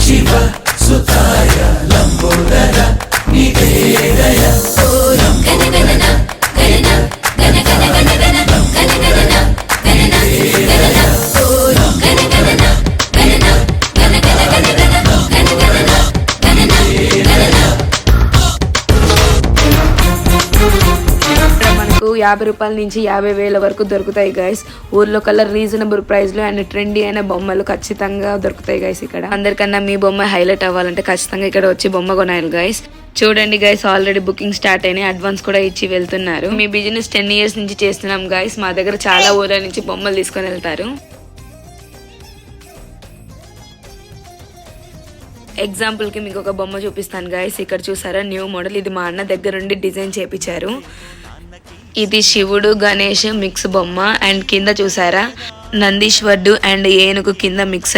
శివ సుతాయ లంబోదర నివేదయ మనకు 50 రూపాయల నుంచి 50,000 వరకు దొరుకుతాయి గైస్. ఊర్లో కల్లా రీజనబుల్ ప్రైస్ లో అండ్ ట్రెండీ అయిన బొమ్మలు ఖచ్చితంగా దొరుకుతాయి గైస్. ఇక్కడ అందరికన్నా మీ బొమ్మ హైలైట్ అవ్వాలంటే ఖచ్చితంగా ఇక్కడ వచ్చి బొమ్మ కొనాలి గైస్. చూడండి గైస్, ఆల్రెడీ బుకింగ్ స్టార్ట్ అయినాయి, అడ్వాన్స్ కూడా ఇచ్చి వెళ్తున్నారు. మీ బిజినెస్ 10 years నుంచి చేస్తున్నాం గైస్. మా దగ్గర చాలా ఊర్ల నుంచి బొమ్మలు తీసుకొని వెళ్తారు. ఎగ్జాంపుల్ కి మీకు ఒక బొమ్మ చూపిస్తాను గైస్. ఇక్కడ చూసారా, న్యూ మోడల్. ఇది మా అన్న దగ్గర నుండి డిజైన్ చేపించారు. ఇది శివుడు గణేష్ మిక్స్ బొమ్మ. అండ్ కింద చూసారా, నందీశ్వరుడు అండ్ ఏనుగు కింద మిక్స్